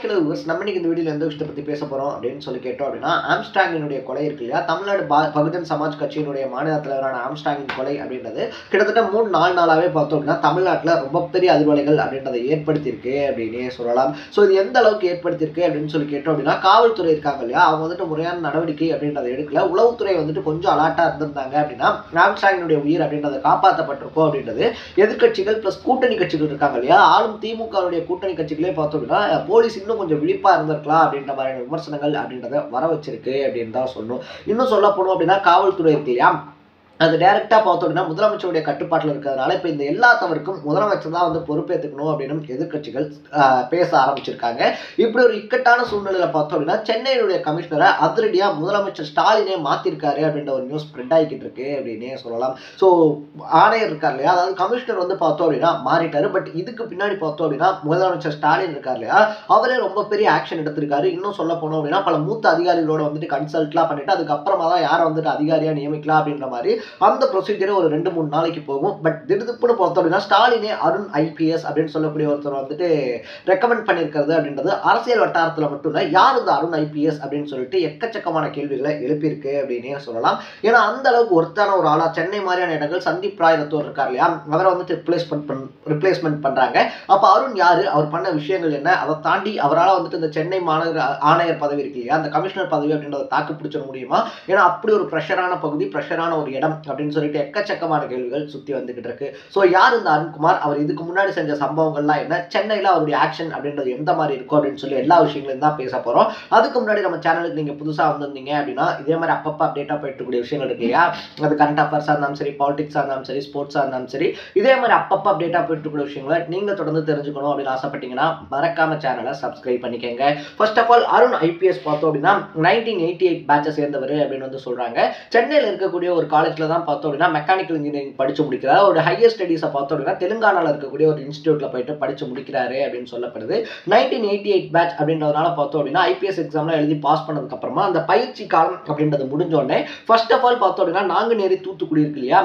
Hello viewers, நம்ம இன்னைக்கு இந்த வீடியோல எந்த விஷயத்தை பத்தி பேச போறோம் அப்படின்னு சொல்லி கேட்டோம் அப்படின்னா, ஆம்ஸ்ட்ராங்கினுடைய கொலை இருக்கு இல்லையா? தமிழ்நாடு பகுஜன் சமாஜ் கட்சியினுடைய மாநில தலைவரான ஆம்ஸ்ட்ராங்கின் கொலை அப்படின்றது கிட்டத்தட்ட 3-4 நாளாவே பார்த்தோம் அப்படின்னா தமிழ்நாட்டில் ரொம்ப பெரிய அதிர்வலைகள் அப்படின்றத ஏற்படுத்தியிருக்கு அப்படின்னே சொல்லலாம். ஸோ இது எந்த அளவுக்கு ஏற்படுத்தியிருக்கு அப்படின்னு சொல்லி கேட்டோம் அப்படின்னா, காவல்துறை இருக்காங்க இல்லையா, அவங்க வந்துட்டு முறையான நடவடிக்கை அப்படின்றத எடுக்கல. உளவுத்துறை வந்துட்டு கொஞ்சம் அலர்ட்டா இருந்திருந்தாங்க அப்படின்னா ஆம்ஸ்ட்ராங்கினுடைய உயிர் அப்படின்றத காப்பாற்றப்பட்டிருக்கும் அப்படின்றது எதிர்கட்சிகள் பிளஸ் கூட்டணி கட்சிகள் இருக்காங்க இல்லையா, ஆளும் திமுகவுடைய கூட்டணி கட்சிகளே பார்த்தோம் அப்படின்னா போலீஸ் இன்னும் கொஞ்சம் விழிப்பா இருந்திருக்கலாம் அப்படின்ற மாதிரியான விமர்சனங்கள் அப்படின்றத வர வச்சிருக்கு அப்படின்னு தான் சொல்லணும். இன்னும் சொல்ல போனோம் அப்படின்னா காவல்துறை இருக்கு இல்லையா, அது டைரக்டா பார்த்தோம் அப்படின்னா முதலமைச்சருடைய கட்டுப்பாட்டில் இருக்கிறதுனால இப்போ இந்த எல்லா தவறுக்கும் முதலமைச்சர் தான் வந்து பொறுப்பேற்றுக்கணும் அப்படின்னு எதிர்கட்சிகள் பேச ஆரம்பிச்சிருக்காங்க. இப்படி ஒரு இக்கட்டான சூழ்நிலையில பார்த்தோம் அப்படின்னா சென்னையுடைய கமிஷனரை அதிரடியா முதலமைச்சர் ஸ்டாலினே மாத்திருக்காரு அப்படின்ற ஒரு நியூஸ் ஸ்ப்ரெட் ஆகிக்கிட்டு இருக்கு அப்படின்னே சொல்லலாம். ஸோ ஆணையர் இருக்கார் இல்லையா, அதாவது கமிஷனர் வந்து பார்த்தோம் அப்படின்னா மாறிட்டாரு. பட் இதுக்கு பின்னாடி பார்த்தோம் அப்படின்னா முதலமைச்சர் ஸ்டாலின் இருக்கார் இல்லையா, அவரே ரொம்ப பெரிய ஆக்ஷன் எடுத்திருக்காரு. இன்னும் சொல்ல போனோம் அப்படின்னா பல மூத்த அதிகாரிகளோட வந்துட்டு கன்சல்ட்லாம் பண்ணிட்டு அதுக்கப்புறமா தான் யாரை வந்துட்டு அதிகாரியா நியமிக்கலாம் அப்படின்ற மாதிரி அந்த ப்ரொசீஜர் ஒரு 2-3 நாளைக்கு போகும். பட் திடுதிப்புன்னு பார்த்தோம் அப்படின்னா ஸ்டாலினே அருண் ஐபிஎஸ் அப்படின்னு சொல்லக்கூடிய ஒருத்தர் வந்துட்டு ரெக்கமெண்ட் பண்ணியிருக்கிறது அப்படின்றது அரசியல் வட்டாரத்தில் மட்டும் இல்லை, யார் இந்த அருண் ஐபிஎஸ் அப்படின்னு சொல்லிட்டு எக்கச்சக்கமான கேள்விகளை எழுப்பியிருக்கு அப்படின்னே சொல்லலாம். ஏன்னா அந்த அளவுக்கு ஒருத்தான ஒரு ஆளா சென்னை மாதிரியான இடங்கள் சந்தீப் ராய் ரத்தோர் இருக்கார் இல்லையா, அவரை வந்துட்டு ரிப்ளேஸ்மெண்ட் பண்றாங்க. அப்ப அருண் யாரு, அவர் பண்ண விஷயங்கள் என்ன, அதை தாண்டி அவரால் வந்துட்டு இந்த சென்னை மாநகர ஆணையர் பதவி இருக்கு இல்லையா, அந்த கமிஷனர் பதவி அப்படின்றத தாக்கு பிடிச்சிட முடியுமா? ஏன்னா அப்படி ஒரு ப்ரெஷரான பகுதி, ப்ரெஷரான ஒரு இடம் அப்படின்னு சொல்லிட்டு எக்கச்சக்கமான கேள்விகள் சுத்தி வந்துகிட்டு இருக்கு. ஸோ யார் இந்த அருண்குமார், அவர் இதுக்கு முன்னாடி செஞ்ச சம்பவங்கள்லாம் என்ன, சென்னையில் அவருடைய ஆக்ஷன் அப்படின்றது எந்த மாதிரி இருக்கும் அப்படின்னு சொல்லி எல்லா விஷயங்களையும் தான் பேச போறோம். அதுக்கு முன்னாடி நம்ம சேனலுக்கு நீங்க புதுசா வந்திருந்தீங்க அப்படின்னா இதே மாதிரி அப்பப்போ அப்டேட்டா போயிட்டு இருக்கக்கூடிய விஷயங்கள் இருக்கு இல்லையா, அது கரண்ட் அஃபேர்ஸா இருந்தாலும் சரி, பாலிடிக்ஸா இருந்தாலும் சரி, ஸ்போர்ட்ஸா இருந்தாலும் சரி, இதே மாதிரி அப்பப்போ அப்டேட்டா போயிட்டு இருக்கக்கூடிய விஷயங்களை நீங்க தொடர்ந்து தெரிஞ்சுக்கணும் அப்படின்னு ஆசைப்பட்டீங்கன்னா மறக்காம சேனலை சப்ஸ்கிரைப் பண்ணிக்கங்க. First of all Arun IPS பார்த்தோம் அப்படின்னா 1988 பேட்சை சேர்ந்தவர் அப்படின்னு வந்து சொல்றாங்க. சென்னையில் இருக்கக்கூடிய ஒரு காலேஜ்ல தான் பார்த்தோம் அப்படின்னா மெக்கானிக்கல் இன்ஜினியரிங் படிச்சு முடிக்கிறார். ஒரு ஹையர் ஸ்டடீஸை பார்த்தோம் அப்படின்னா தெலுங்கானால இருக்கக்கூடிய ஒரு இன்ஸ்டியூட்ல போயிட்டு படிச்சு முடிக்கிறாரு அப்படின்னு சொல்லப்படுது. 1988 பேட்ச் அப்படின்றதுனால பார்த்தோம் அப்படின்னா ஐபிஎஸ் எக்ஸாம்ல எழுதி பாஸ் பண்ணதுக்கு அப்புறமா அந்த பயிற்சி காலம் அப்படின்றது முடிஞ்ச உடனே ஃபர்ஸ்ட் ஆஃப் ஆல் பார்த்தோம் அப்படின்னா நாங்குநேரி தூத்துக்குடி இருக்கு இல்லையா,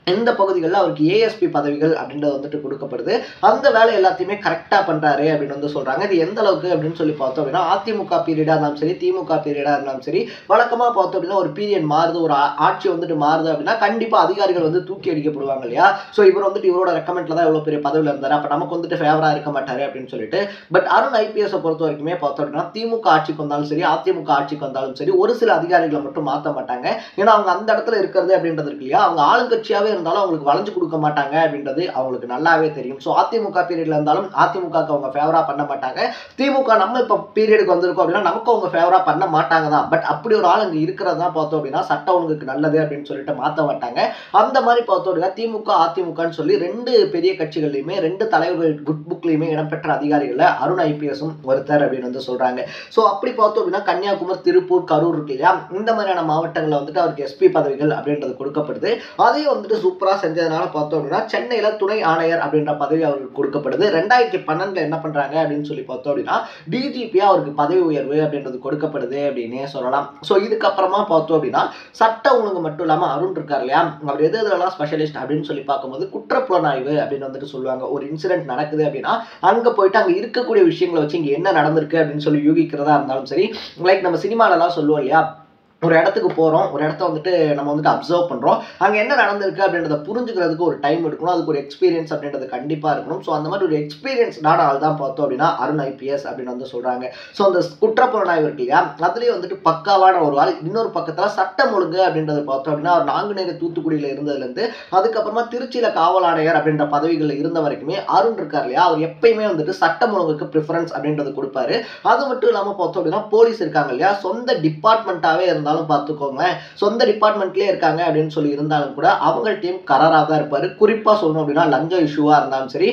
இந்த பகுதிகளில் அவருக்கு ஏஎஸ்பி பதவிகள் அப்படின்றது வந்துட்டு கொடுக்கப்படுது. அந்த வேலை எல்லாத்தையுமே கரெக்டாக பண்ணுறாரு அப்படின்னு வந்து சொல்கிறாங்க. இது எந்த அளவுக்கு அப்படின்னு சொல்லி பார்த்தோம் அப்படின்னா அதிமுக பீரியடாக இருந்தாலும் சரி, திமுக பீரியடாக இருந்தாலும் சரி, வழக்கமாக பார்த்தோம் அப்படின்னா ஒரு பீரியட் மாறுது, ஒரு ஆட்சி வந்துட்டு மாறுது அப்படின்னா கண்டிப்பாக அதிகாரிகள் வந்து தூக்கி அடிக்கப்படுவாங்க இல்லையா. ஸோ இவர் வந்துட்டு இவரோட ரெக்கமெண்ட்ல தான் இவ்வளோ பெரிய பதவியில் இருந்தார், அப்போ நமக்கு வந்துட்டு ஃபேவராக இருக்க மாட்டாரு அப்படின்னு சொல்லிட்டு. பட் அருண் ஐபிஎஸை பொறுத்த வரைக்குமே பார்த்தோம் அப்படின்னா திமுக ஆட்சிக்கு வந்தாலும் சரி, அதிமுக ஆட்சிக்கு வந்தாலும் சரி, ஒரு சில அதிகாரிகளை மட்டும் மாற்ற மாட்டாங்க. ஏன்னா அவங்க அந்த இடத்துல இருக்கிறது அப்படின்றது இருக்கு இல்லையா, அவங்க ஆளுங்கட்சியாகவே இருந்தாலும் அவங்களுக்கு வளைஞ்சு கொடுக்க மாட்டாங்க அப்படின்றது அவங்களுக்கு நல்லாவே தெரியும். ஸோ அதிமுக பீரியட்ல இருந்தாலும் அதிமுகக்கு அவங்க ஃபேவரா பண்ண மாட்டாங்க. திமுக நம்ம இப்போ பீரியடுக்கு வந்திருக்கோம் அப்படின்னா நமக்கு அவங்க ஃபேவரா பண்ண மாட்டாங்க தான். பட் அப்படி ஒரு ஆள் அங்கே இருக்கிறது தான் பார்த்தோம் அப்படின்னா சட்ட ஒழுங்குக்கு நல்லது அப்படின்னு சொல்லிட்டு மாற்ற மாட்டாங்க. அந்த மாதிரி பார்த்தோம் அப்படின்னா திமுக அதிமுகன்னு சொல்லி 2 பெரிய கட்சிகள்லையுமே 2 தலைவர்கள் குட் புக்லையுமே இடம்பெற்ற அதிகாரிகள் அருண் ஐபிஎஸும் ஒருத்தர் அப்படின்னு வந்து சொல்றாங்க. ஸோ அப்படி பார்த்தோம் அப்படின்னா கன்னியாகுமரி, திருப்பூர், கரூர் இருக்கு இல்லையா, இந்த மாதிரியான மாவட்டங்களில் வந்துட்டு அவருக்கு எஸ்பி பதவிகள் அப்படின்றது கொடுக்கப்படுது. அதையும் வந்துட்டு சூப்பரா செஞ்சதுனால பார்த்தோம் அப்படின்னா சென்னையில துணை ஆணையர் அப்படின்ற பதவி அவருக்கு கொடுக்கப்படுது. 2012 என்ன பண்றாங்க அப்படின்னு சொல்லி பார்த்தோம் அப்படின்னா டிஜிபியா அவருக்கு பதவி உயர்வு அப்படின்றது கொடுக்கப்படுது அப்படின்னே சொல்லலாம். ஸோ இதுக்கப்புறமா பார்த்தோம் அப்படின்னா சட்ட ஒழுங்கு மட்டும் இல்லாம அருண் இருக்கார் இல்லையா, அவர் எதுலாம் ஸ்பெஷலிஸ்ட் அப்படின்னு சொல்லி பார்க்கும்போது குற்றப்புலனாய்வு அப்படின்னு வந்துட்டு சொல்லுவாங்க. ஒரு இன்சிடென்ட் நடக்குது அப்படின்னா அங்க போயிட்டு அங்க இருக்கக்கூடிய விஷயங்களை வச்சு இங்க என்ன நடந்திருக்கு அப்படின்னு சொல்லி யூகிக்கிறதா இருந்தாலும் சரி, லைக் நம்ம சினிமாலெல்லாம் சொல்லுவோம் இல்லையா, ஒரு இடத்துக்கு போகிறோம், ஒரு இடத்த வந்துட்டு நம்ம வந்துட்டு அப்சர்வ் பண்ணுறோம், அங்கே என்ன நடந்திருக்கு அப்படின்றத புரிஞ்சுக்கிறதுக்கு ஒரு டைம் எடுக்கணும், அதுக்கு ஒரு எக்ஸ்பீரியன்ஸ் அப்படின்றது கண்டிப்பாக இருக்கணும். ஸோ அந்த மாதிரி ஒரு எக்ஸ்பீரியன்ஸ்டான ஆள் தான் பார்த்தோம் அப்படின்னா அருண் ஐபிஎஸ் அப்படின்னு வந்து சொல்கிறாங்க. ஸோ அந்த குற்றப்புலனாய்வு இருக்கு இல்லையா, அதுலேயே வந்துட்டு பக்காவான ஒரு ஆள். இன்னொரு பக்கத்தில் சட்டம் ஒழுங்கு அப்படின்றது பார்த்தோம் அப்படின்னா அவர் நாங்குநேரி தூத்துக்குடியில் இருந்ததுலேருந்து அதுக்கப்புறமா திருச்சியில் காவல் ஆணையர் அப்படின்ற பதவிகளில் இருந்த வரைக்குமே அருண் இருக்கார் இல்லையா, அவர் எப்பயுமே வந்துட்டு சட்டம் ஒழுங்குக்கு ப்ரிஃபரன்ஸ் அப்படின்றது கொடுப்பாரு. அது மட்டும் இல்லாமல் பார்த்தோம் அப்படின்னா போலீஸ் இருக்காங்க இல்லையா, சொந்த டிபார்ட்மெண்ட்டாகவே இருந்தாலும் பார்த்துக்கோங்க, சொந்த டிபார்ட்மெண்ட்லேயே இருக்காங்க அப்படின்னு சொல்லி இருந்தாலும் கூட அவங்க டீம் கராராக தான் இருப்பார். குறிப்பாக சொல்லணும் அப்படின்னா லஞ்ச இஷ்யூவாக இருந்தாலும் சரி,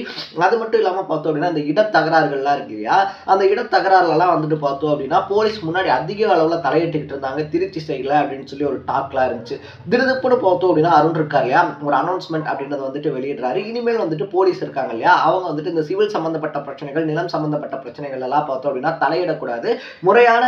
அது மட்டும் இல்லாமல் பார்த்தோம் அப்படின்னா இந்த இடத்தகராறுகள்லாம் இருக்கு இல்லையா, அந்த இடத்தகராறுலாம் வந்துட்டு பார்த்தோம் அப்படின்னா போலீஸ் முன்னாடி அதிக அளவில் தலையிட்டுக்கிட்டு இருந்தாங்க திருச்சி சைடில் அப்படின்னு சொல்லி ஒரு டாக்லாம் இருந்துச்சு. திடுதிப்புன்னு பார்த்தோம் அப்படின்னா அருண் இருக்கார் இல்லையா, ஒரு அனௌன்ஸ்மெண்ட் அப்படின்றத வந்துட்டு வெளியிடுறாரு. இனிமேல் வந்துட்டு போலீஸ் இருக்காங்க இல்லையா, அவங்க வந்துட்டு இந்த சிவில் சம்பந்தப்பட்ட பிரச்சனைகள், நிலம் சம்பந்தப்பட்ட பிரச்சனைகள் எல்லாம் பார்த்தோம் அப்படின்னா தலையிடக்கூடாது, முறையான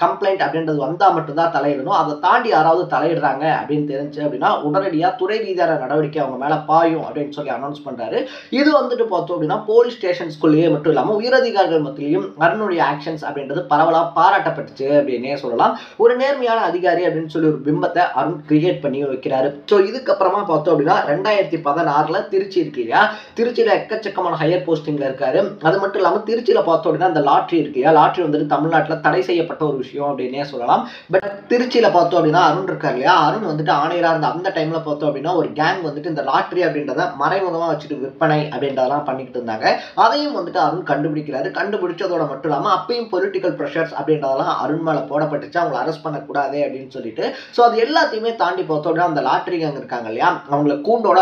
கம்ப்ளைண்ட் அப்படின்றது வந்தால் மட்டும்தான் தலையிடணும். அதை தாண்டி யாராவது தலையிடுறாங்க அப்படின்னு தெரிஞ்சு அப்படின்னா உடனடியாக துறை ரீதியான நடவடிக்கை அவங்க மேலே பாயும் அப்படின்னு சொல்லி அனௌன்ஸ் பண்ணுறாரு. இது வந்துட்டு பார்த்தோம் அப்படின்னா போலீஸ் ஸ்டேஷன்ஸ்குள்ளேயே மட்டும் இல்லாமல் உயரதிகாரிகள் மத்தியிலையும் அருணுடைய ஆக்ஷன்ஸ் அப்படின்றது பரவலாக பாராட்டப்பட்டுச்சு அப்படின்னே சொல்லலாம். ஒரு நேர்மையான அதிகாரி அப்படின்னு சொல்லி ஒரு பிம்பத்தை அருண் கிரியேட் பண்ணி வைக்கிறாரு. ஸோ இதுக்கப்புறமா பார்த்தோம் அப்படின்னா 2016 திருச்சி இருக்கு இல்லையா, திருச்சியில் எக்கச்சக்கமான ஹையர் போஸ்டிங்கில் இருக்காரு. அது மட்டும் இல்லாமல் திருச்சியில் பார்த்தோம் அப்படின்னா அந்த லாட்ரி இருக்கு இல்லையா, லாட்ரி வந்துட்டு தமிழ்நாட்டில் தடை செய்யப்பட்ட ஒரு விஷயம் அப்படின்னே சொல்லலாம். பட் திருச்சியில் பார்த்தோம் அப்படின்னா அருண் இருக்கார் இல்லையா, அருண் வந்துட்டு ஆணையராக இருந்த அந்த டைமில் பார்த்தோம் அப்படின்னா ஒரு கேங் வந்துட்டு இந்த லாட்ரி அப்படின்றத மறைமுகமாக வச்சுட்டு விற்பனை அப்படின்றதெல்லாம் பண்ணிக்கிட்டு இருந்தாங்க. அதையும் வந்துட்டு அருண் கண்டுபிடிக்கிறாரு. கண்டுபிடிச்சதோட மட்டும் இல்லாமல் அப்பயும் பொலிட்டிக்கல் ப்ரெஷர்ஸ் அப்படின்றதெல்லாம் அருண் மேலே போடப்பட்டுச்சு, அவங்களை அரெஸ்ட் பண்ணக்கூடாது அப்படின்னு சொல்லிட்டு. ஸோ அது எல்லாத்தையுமே தாண்டி பார்த்தோம் அப்படின்னா அந்த லாட்ரி கேங் இருக்காங்க இல்லையா, அவங்களை கூண்டோட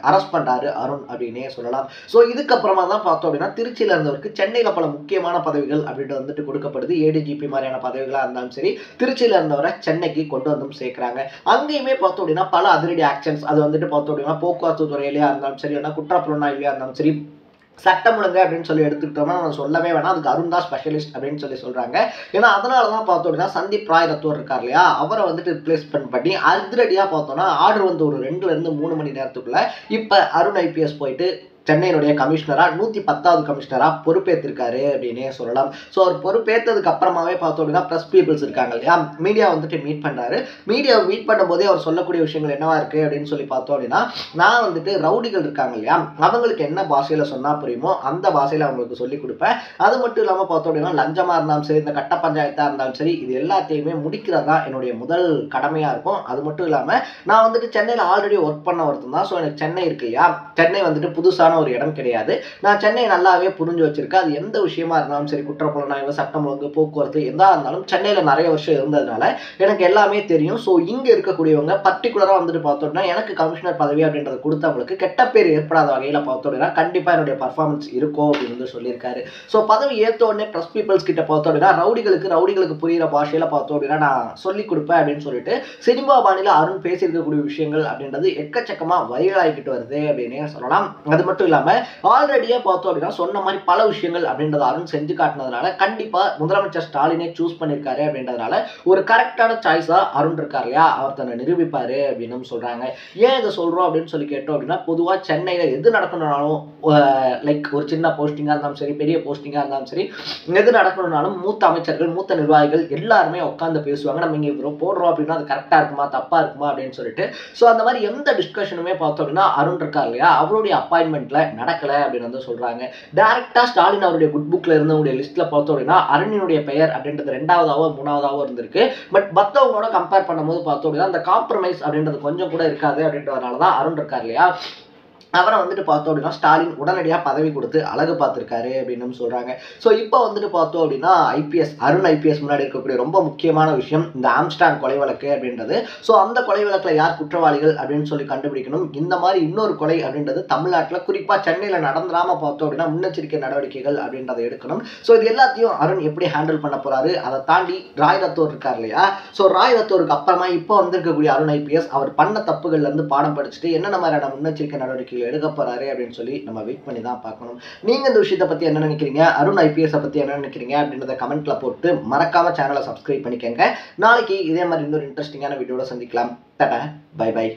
அரெஸ்ட் பண்ணுறாரு அருண் அப்படின்னே சொல்லலாம். ஸோ இதுக்கப்புறமா தான் பார்த்தோம் அப்படின்னா திருச்சியில் இருந்தவருக்கு சென்னையில் பல முக்கியமான பதவிகள் அப்படின்ட்டு வந்துட்டு கொடுக்கப்படுது. ஏடிஜிபி மாதிரியான பதவிகளாக இருந்தாலும் சரி, திருச்சியில் இருந்தவரை சென்னைக்கு கொண்டு வந்தும் சேர்க்கிறாங்க. அங்கேயுமே பார்த்தோம் அப்படின்னா பல அதிரடி ஆக்ஷன்ஸ், அது வந்துட்டு பார்த்தோம் அப்படின்னா போக்குவரத்து துறையிலேயே இருந்தாலும் சரி, குற்றப்புலனாய்வியாக இருந்தாலும் சரி, சட்டம் ஒழுங்கு அப்படின்னு சொல்லி எடுத்துக்கிட்டோம்னா நம்ம சொல்லவே வேணாம், அதுக்கு அருண் தான் ஸ்பெஷலிஸ்ட் அப்படின்னு சொல்லி சொல்றாங்க. ஏன்னா அதனால தான் பார்த்தோம் அப்படின்னா சந்தீப் ராய் ரத்தோர் இருக்கார் இல்லையா, அவரை வந்துட்டு ரிப்ளேஸ்மெண்ட் பண்ணி அதிரடியாக பார்த்தோம்னா ஆர்டர் வந்து ஒரு 2 to 3 மணி நேரத்துக்குள்ள இப்போ அருண் ஐபிஎஸ் போயிட்டு சென்னையினுடைய கமிஷனரா 110வது கமிஷனரா பொறுப்பேற்றிருக்காரு அப்படின்னே சொல்லலாம். ஸோ அவர் பொறுப்பேற்றதுக்கு அப்புறமாவே பார்த்தோம் அப்படின்னா ப்ரெஸ் பீப்புள்ஸ் இருக்காங்க இல்லையா, மீடியா வந்துட்டு மீட் பண்ணுறாரு. மீடியாவை மீட் பண்ணும்போதே அவர் சொல்லக்கூடிய விஷயங்கள் என்னவா இருக்குது அப்படின்னு சொல்லி பார்த்தோம் அப்படின்னா, நான் வந்துட்டு ரவுடிகள் இருக்காங்க இல்லையா, அவங்களுக்கு என்ன பாஷையில் சொன்னால் புரியுமோ அந்த பாஷையில் அவங்களுக்கு சொல்லிக் கொடுப்பேன். அது மட்டும் இல்லாமல் பார்த்தோம் அப்படின்னா லஞ்சமாக இருந்தாலும் சரி, இந்த கட்ட பஞ்சாயத்தாக இருந்தாலும் சரி, இது எல்லாத்தையுமே முடிக்கிறது தான் என்னுடைய முதல் கடமையாக இருக்கும். அது மட்டும் இல்லாமல் நான் வந்துட்டு சென்னையில் ஆல்ரெடி ஒர்க் பண்ண ஒருத்தன் தான். ஸோ எனக்கு சென்னை இருக்கு இல்லையா, சென்னை வந்துட்டு புதுசாக ஒரு இடம் கிடையாது. நான் சென்னை நல்லாவே புரிஞ்சு வச்சிருக்கேன். அது எந்த விஷயமா இருந்தாலும் சரி, குற்றப்புலனாய்வு, சட்டம் ஒழுங்கு, போக்குவரத்து எதா இருந்தாலும் சென்னையில் நிறைய வருஷம் இருந்ததுனால எனக்கு எல்லாமே தெரியும். ஸோ இங்கே இருக்கக்கூடியவங்க பர்டிகுலராக வந்துட்டு பார்த்தோம்னா எனக்கு கமிஷனர் பதவி அப்படின்றத கொடுத்தவங்களுக்கு கெட்ட பேர் ஏற்படாத வகையில் பார்த்தோம்னா கண்டிப்பாக என்னுடைய பர்ஃபார்மன்ஸ் இருக்கும் அப்படின்னு சொல்லியிருக்காரு. ஸோ பதவி ஏற்ற உடனே ப்ரெஸ் பீப்புள்ஸ் கிட்ட பார்த்தோம் அப்படின்னா ரவுடிகளுக்கு புரியுற பாஷையில் பார்த்தோம் அப்படின்னா நான் சொல்லிக் கொடுப்பேன் அப்படின்னு சொல்லிட்டு சினிமா பாணியில் அருண் பேசியிருக்கக்கூடிய விஷயங்கள் அப்படின்றது எக்கச்சக்கமாக வைரலாகிக்கிட்டு வருது அப்படின்னே சொல்லலாம். அது மட்டும் இல்லாமல் ஆல்ரெடியே பார்த்தோம் அப்படின்னா சொன்ன மாதிரி பல விஷயங்கள் அப்படின்றத அருண் செஞ்சு காட்டினதுனால கண்டிப்பாக முதலமைச்சர் ஸ்டாலினே சூஸ் பண்ணியிருக்காரு அப்படின்றதுனால ஒரு கரெக்டான சாய்ஸாக அருண் இருக்கார் இல்லையா, அவர் தன்னை நிரூபிப்பார் அப்படின்னு சொல்கிறாங்க. ஏன் இதை சொல்கிறோம் அப்படின்னு சொல்லி கேட்டோம் அப்படின்னா, பொதுவாக சென்னையில் எது நடக்கணும்னாலும் லைக் ஒரு சின்ன போஸ்டிங்காக இருந்தாலும் சரி, பெரிய போஸ்டிங்காக இருந்தாலும் சரி, எது நடக்கணும்னாலும் மூத்த அமைச்சர்கள், மூத்த நிர்வாகிகள் எல்லாருமே உட்காந்து பேசுவாங்க. நம்ம இங்கே இவ்வளோ போடுறோம் அப்படின்னா அது கரெக்டாக இருக்குமா தப்பாக இருக்குமா அப்படின்னு சொல்லிட்டு. ஸோ அந்த மாதிரி எந்த டிஸ்கஷனுமே பார்த்தோம் அப்படின்னா அருண் இருக்கார் இல்லையா, அவருடைய அப்பாயின்மெண்ட்ல நடக்கலை அப்படின்னு வந்து சொல்றாங்க. டைரக்டா ஸ்டாலின் அவருடைய குட் புக்ல இருந்தவங்களுடைய லிஸ்ட்ல பார்த்தோம் அப்படின்னா அரணினுடைய பெயர் அப்படின்றது 2வதாவோ 3வதாவோ இருந்திருக்கு. பட் மற்றவங்களோட கம்பேர் பண்ணும்போது பார்த்தோம் அப்படின்னா அந்த காம்ப்ரமைஸ் அப்படின்றது கொஞ்சம் கூட இருக்காது அப்படின்றதுனால தான் அருண் இருக்கார் இல்லையா, அவரை வந்துட்டு பார்த்தோம் அப்படின்னா ஸ்டாலின் உடனடியாக பதவி கொடுத்து அழகு பார்த்துருக்காரு அப்படின்னு சொல்கிறாங்க. ஸோ இப்போ வந்துட்டு பார்த்தோம் அப்படின்னா அருண் ஐபிஎஸ் முன்னாடி இருக்கக்கூடிய ரொம்ப முக்கியமான விஷயம் இந்த ஆம்ஸ்டாங் கொலை வழக்கு அப்படின்றது. ஸோ அந்த கொலை வழக்கில் யார் குற்றவாளிகள் அப்படின்னு சொல்லி கண்டுபிடிக்கணும். இந்த மாதிரி இன்னொரு கொலை அப்படின்றது தமிழ்நாட்டில் குறிப்பாக சென்னையில் நடந்துடாமல் பார்த்தோம் அப்படின்னா முன்னெச்சரிக்கை நடவடிக்கைகள் அப்படின்றத எடுக்கணும். ஸோ இது எல்லாத்தையும் அருண் எப்படி ஹேண்டில் பண்ண போகிறாரு. அதை தாண்டி ராய் ரத்தோர் இருக்கார் இல்லையா, ஸோ ராய் ரத்தோருக்கு அப்புறமா இப்போ வந்திருக்கக்கூடிய அருண் ஐபிஎஸ் அவர் பண்ண தப்புகள்லேருந்து பாடம் படிச்சுட்டு என்னென்ன மாதிரியான முன்னெச்சரிக்கை நடவடிக்கைகள் எடுக்க போறாரு அப்படின்னு சொல்லி நம்ம வெயிட் பண்ணி தான் பார்க்கணும். நீங்க இந்த விஷயத்தை பத்தி என்ன நினைக்கிறீங்க, அருண் ஐபிஎஸ் பத்தி என்ன நினைக்கிறீங்க அப்படின்றத கமெண்ட்ல போட்டு மறக்காம சேனலை சப்ஸ்கிரைப் பண்ணிக்கங்க. நாளைக்கு இதே மாதிரி இன்னொரு இன்ட்ரெஸ்டிங்கான வீடியோட சந்திக்கலாம். Tata, bye by.